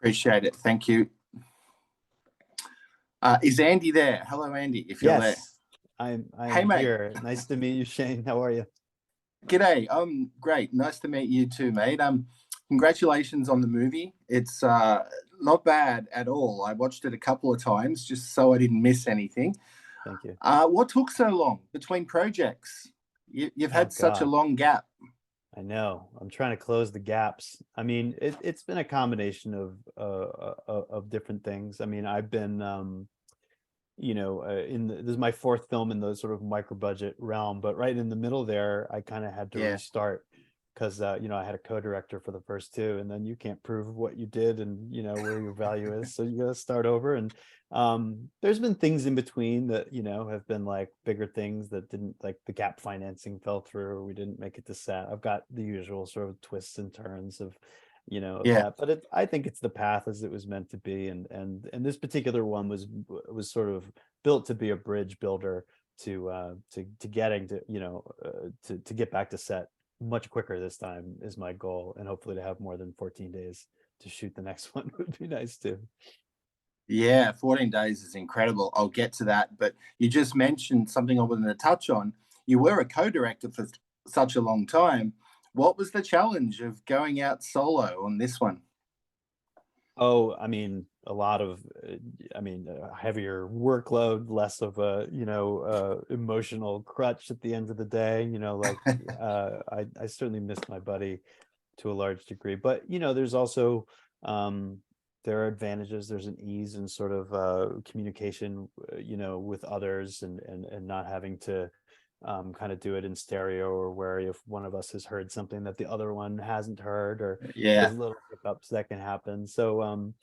Appreciate it. Thank you. Is Andy there? Hello, Andy, if you're there. Yes, I'm Hey, mate. here. Nice to meet you, Shane. How are you? G'day. Great. Nice to meet you too, mate. Congratulations on the movie. It's not bad at all. I watched it a couple of times just so I didn't miss anything. Thank you. What took so long between projects? You've had such a long gap. I know. I'm trying to close the gaps. I mean, it's been a combination of different things. I mean, I've been this is my fourth film in the sort of micro budget realm, but right in the middle there, I kind of had to restart because I had a co-director for the first two, and then you can't prove what you did and where your value is, so you got to start over. And there's been things in between that have been like bigger things that didn't, like the gap financing fell through, or we didn't make it to set. I've got the usual sort of twists and turns of that, but I think it's the path as it was meant to be, and this particular one was sort of built to be a bridge builder to getting to get back to set much quicker this time is my goal, and hopefully to have more than 14 days to shoot the next one would be nice too. Yeah, 14 days is incredible. I'll get to that, but you just mentioned something I wanted to touch on. You were a co-director for such a long time. What was the challenge of going out solo on this one? Oh, I mean, a lot of, heavier workload, less of a, emotional crutch at the end of the day. I certainly missed my buddy to a large degree, but there's also, there are advantages. There's an ease in sort of communication, with others, and not having to kind of do it in stereo, or where if one of us has heard something that the other one hasn't heard, or there's little hiccups that can happen. So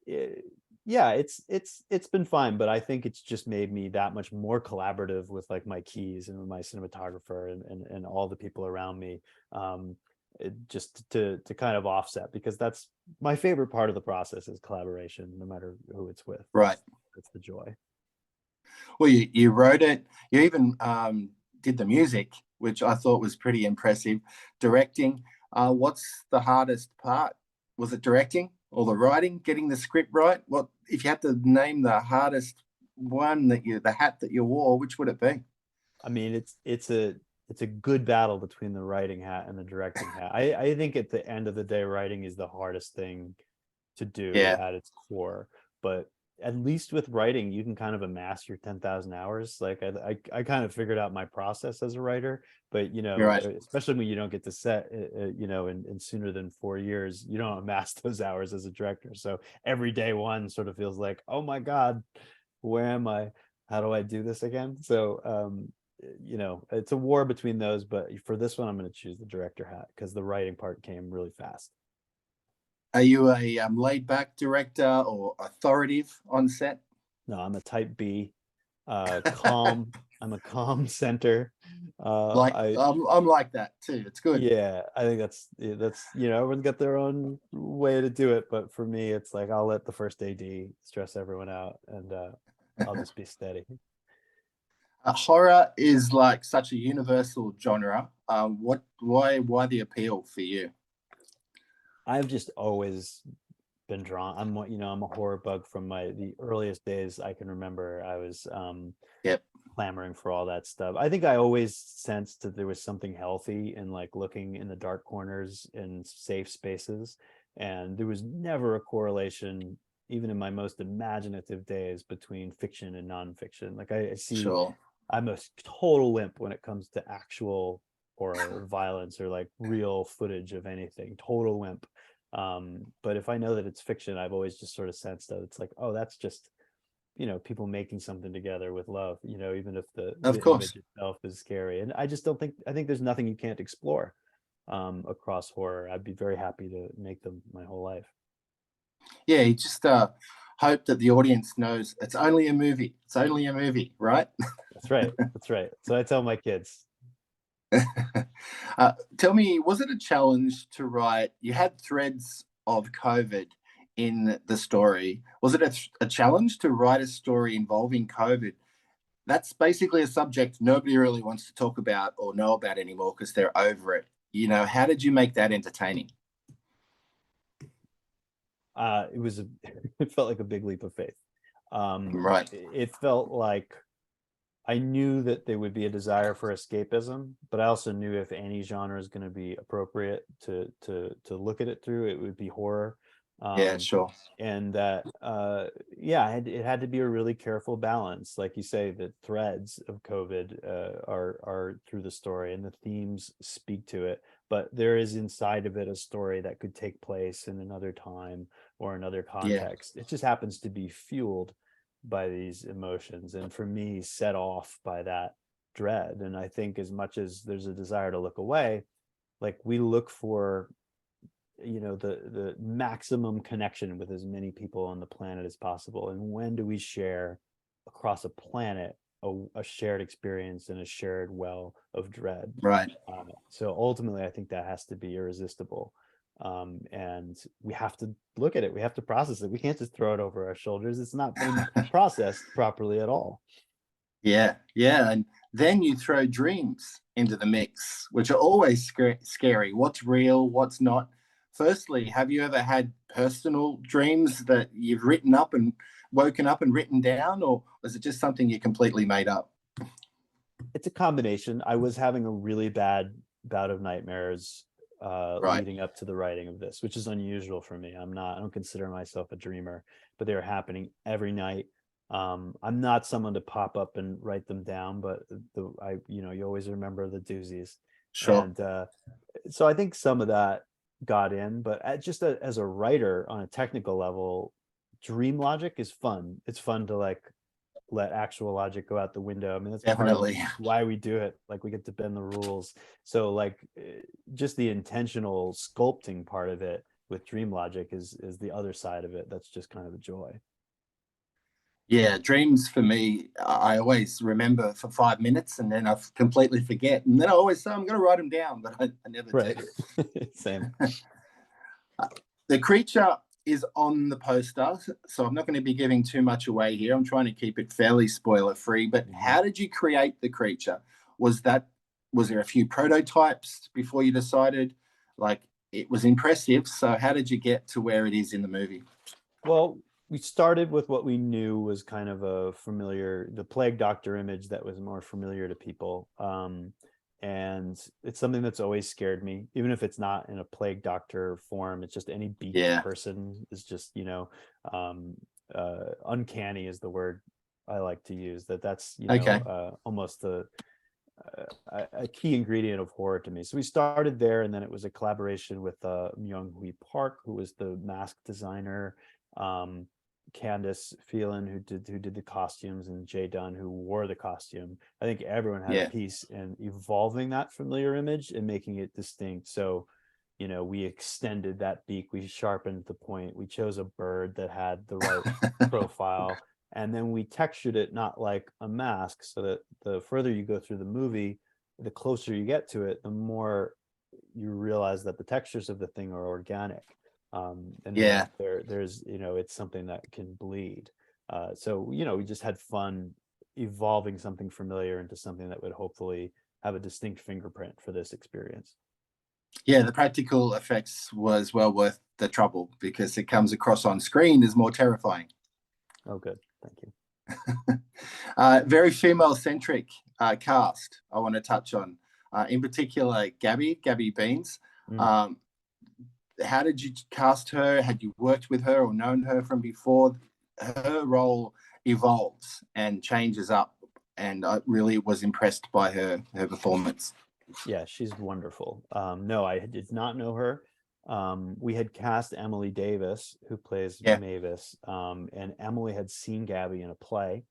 it's been fine, but I think it's just made me that much more collaborative with like my keys and my cinematographer and all the people around me, just to kind of offset, because that's my favorite part of the process is collaboration, no matter who it's with. Right. It's the joy. Well, you wrote it. You even did the music, which I thought was pretty impressive. Directing. What's the hardest part? Was it directing or the writing, getting the script right? What if you had to name the hardest one the hat that you wore, which would it be? I mean, it's a good battle between the writing hat and the directing hat. I think at the end of the day, writing is the hardest thing to do at its core. But at least with writing, you can kind of amass your 10,000 hours. Like I kind of figured out my process as a writer, but especially when you don't get to set, in sooner than 4 years, you don't amass those hours as a director. So every day one sort of feels like, oh my God, where am I? How do I do this again? So, it's a war between those, but for this one, I'm going to choose the director hat because the writing part came really fast. Are you a laid-back director or authoritative on set? No, I'm a type B, calm. I'm a calm center. I'm like that too. It's good. Yeah, I think that's everyone's got their own way to do it, but for me, it's like I'll let the first AD stress everyone out, and I'll just be steady. Horror is like such a universal genre. Why the appeal for you? I've just always been drawn. I'm a horror bug from the earliest days I can remember. I was clamoring for all that stuff. I think I always sensed that there was something healthy in like looking in the dark corners in safe spaces, and there was never a correlation, even in my most imaginative days, between fiction and nonfiction. Like I see, I'm a total wimp when it comes to actual or violence or like real footage of anything. Total wimp. But if I know that it's fiction, I've always just sort of sensed that it's like, oh, that's just people making something together with love, even if the image itself is scary. And I just don't think, I think there's nothing you can't explore across horror. I'd be very happy to make them my whole life. Yeah, you just hope that the audience knows it's only a movie. It's only a movie, right? That's right. That's right. So I tell my kids. Tell me, was it a challenge to write? You had threads of COVID in the story. Was it a challenge to write a story involving COVID? That's basically a subject nobody really wants to talk about or know about anymore because they're over it. How did you make that entertaining? It felt like a big leap of faith. Right. It felt like I knew that there would be a desire for escapism, but I also knew if any genre is going to be appropriate to look at it through, it would be horror. Yeah, Um, sure. and that yeah, it had to be a really careful balance. Like you say, the threads of COVID are through the story, and the themes speak to it. But there is inside of it a story that could take place in another time or another Yeah, context. It just happens to be fueled by these emotions, and for me set off by that dread. And I think as much as there's a desire to look away, like we look for, you know, the maximum connection with as many people on the planet as possible. And when do we share across a planet a shared experience and a shared well of dread? right. So ultimately I think that has to be irresistible. And we have to look at it, we have to process it, we can't just throw it over our shoulders. It's not been processed properly at all. Yeah, yeah. And then you throw dreams into the mix, which are always scary. What's real, what's not? Firstly, have you ever had personal dreams that you've written up and woken up and written down, or is it just something you completely made up? It's a combination. I was having a really bad bout of nightmares Right. leading up to the writing of this, which is unusual for me. I don't consider myself a dreamer, but they were happening every night. I'm not someone to pop up and write them down, but you know, you always remember the doozies. Sure. And so I think some of that got in, but just as a writer on a technical level, dream logic is fun. It's fun to like let actual logic go out the window. I mean, that's part of Definitely. why we do it. Like we get to bend the rules. So like just the intentional sculpting part of it with dream logic is the other side of it. That's just kind of a joy. Yeah, dreams for me, I always remember for 5 minutes and then I completely forget. And then I always say I'm going to write them down, but I never do. Right. Same. The creature is on the poster, so I'm not going to be giving too much away here. I'm trying to keep it fairly spoiler free. But Mhm. how did you create the creature? Was that was there a few prototypes before you decided? Like it was impressive. So how did you get to where it is in the movie? Well, we started with what we knew was kind of a familiar, the plague doctor image that was more familiar to people. And it's something that's always scared me, even if it's not in a plague doctor form. It's just any beaked Yeah. person is just, you know, um, uncanny is the word I like to use. That's, you know, Okay. almost a key ingredient of horror to me. So we started there, and then it was a collaboration with Myung Hui Park, who was the mask designer, um, Candace Phelan, who did the costumes, and Jay Dunn, who wore the costume. I think everyone had a Yeah. piece in evolving that familiar image and making it distinct. So, you know, we extended that beak, we sharpened the point, we chose a bird that had the right profile, and then we textured it not like a mask, so that the further you go through the movie, the closer you get to it, the more you realize that the textures of the thing are organic, and that Yeah. there's, you know, it's something that can bleed. So, you know, we just had fun evolving something familiar into something that would hopefully have a distinct fingerprint for this experience. Yeah, the practical effects was well worth the trouble because it comes across on screen as more terrifying. Oh, good. Thank you. Very female centric cast I want to touch on. In particular, Gabby Beans. Mm. Um, how did you cast her? Had you worked with her or known her from before? Her role evolves and changes up, and I really was impressed by her performance. Yeah, she's wonderful. No, I did not know her. We had cast Emily Davis, who plays Yeah, Mavis, and Emily had seen Gabby in a play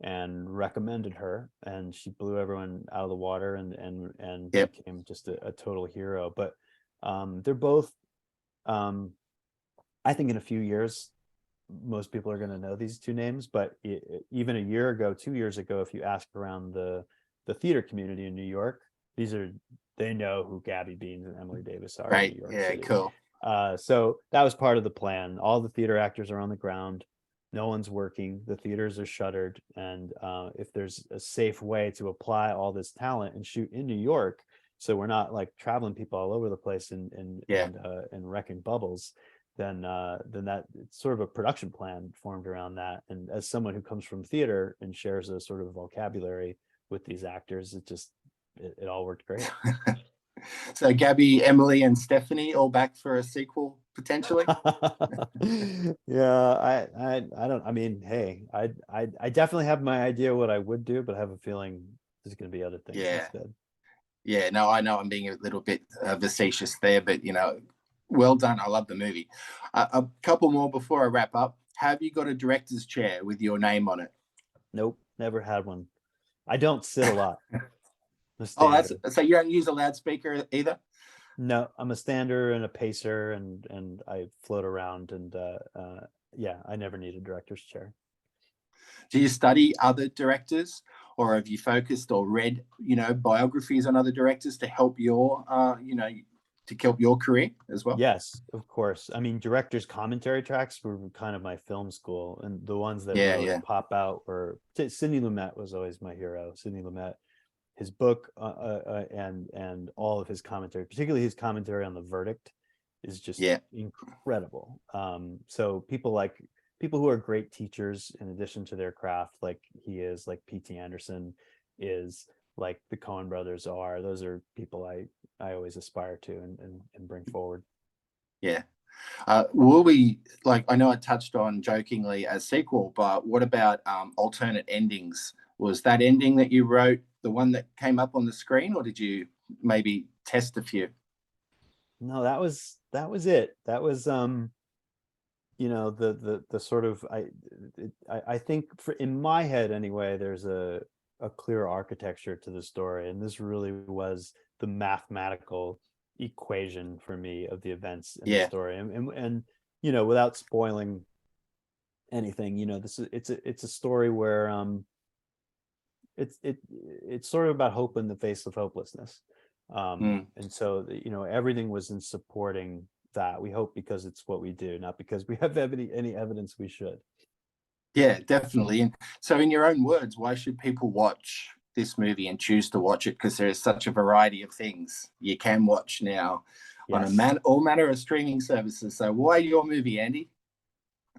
and recommended her, and she blew everyone out of the water and yep, became just a total hero. But they're both, um, I think, in a few years, most people are going to know these two names. But even a year ago, 2 years ago, if you ask around the theater community in New York, these are they know who Gabby Beans and Emily Davis are in great, New York yeah, City. cool. So that was part of the plan. All the theater actors are on the ground. No one's working. The theaters are shuttered. And if there's a safe way to apply all this talent and shoot in New York, so we're not like traveling people all over the place and Yeah, wrecking bubbles, then that it's sort of a production plan formed around that. And as someone who comes from theater and shares a sort of vocabulary with these actors, it all worked great. So Gabby, Emily, and Stephanie all back for a sequel potentially. Yeah, I don't. I mean, hey, I definitely have my idea what I would do, but I have a feeling there's going to be other things Yeah, instead. yeah. No, I know I'm being a little bit facetious there, but well done. I love the movie. A couple more before I wrap up. Have you got a director's chair with your name on it? Nope, never had one. I don't sit a lot. I'm a Oh, stander. so you don't use a loudspeaker either? No, I'm a stander and a pacer, and I float around, and yeah, I never need a director's chair. Do you study other directors, or have you focused or read, biographies on other directors to help your career as well? Yes, of course. I mean, directors' commentary tracks were kind of my film school, and the ones that Yeah, really yeah, pop out were Sidney Lumet was always my hero. Sidney Lumet, his book, and all of his commentary, particularly his commentary on The Verdict, is just yeah, incredible. So people who are great teachers in addition to their craft, like he is, like P.T. Anderson is, like the Coen brothers are. Those are people I always aspire to and bring forward. yeah. Will we, like, I know I touched on jokingly a sequel, but what about alternate endings? Was that ending that you wrote the one that came up on the screen, or did you maybe test a few? No, that was it. That was the sort of I think in my head anyway, there's a clear architecture to the story, and this really was the mathematical equation for me of the events in the Yeah, story. And without spoiling anything, it's a story where it's sort of about hope in the face of hopelessness. And so everything was in supporting that. We hope because it's what we do, not because we have any evidence we should. yeah, definitely. And so, in your own words, why should people watch this movie and choose to watch it? Because there is such a variety of things you can watch now on Yes, all manner of streaming services. So, why your movie, Andy?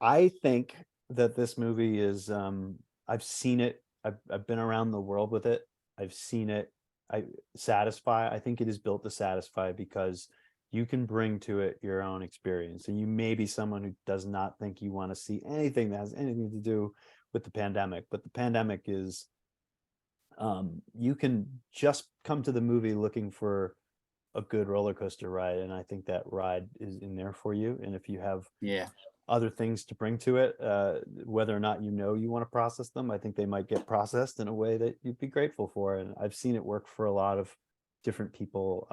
I think that this movie is I've seen it. I've been around the world with it. I've seen it. I satisfy. I think it is built to satisfy because you can bring to it your own experience, and you may be someone who does not think you want to see anything that has anything to do with the pandemic, but the pandemic is you can just come to the movie looking for a good roller coaster ride, and I think that ride is in there for you. And if you have Yeah, other things to bring to it, whether or not you want to process them, I think they might get processed in a way that you'd be grateful for. And I've seen it work for a lot of different people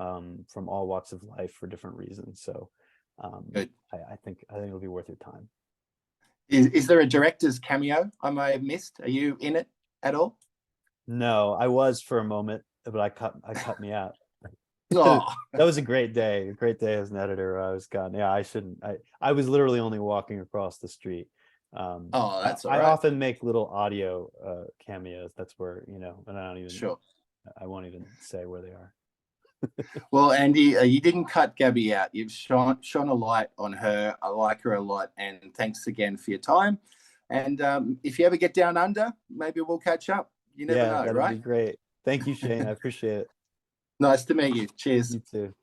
from all walks of life for different reasons. So good. I think it'll be worth your time. Is there a director's cameo I may have missed? Are you in it at all? No, I was for a moment, but I cut me out. Oh, That was a great day as an editor. I was gone. Yeah, I shouldn't. I was literally only walking across the street. oh, that's all I right. often make little audio cameos. That's where, and Sure. I won't even say where they are. Well, Andy, you didn't cut Gabby out. You've shone a light on her. I like her a lot, and thanks again for your time. And if you ever get down under, maybe we'll catch up. You never Yeah, know, that'd be right? great. Thank you, Shane. I appreciate it. Nice to meet you. Cheers. You too.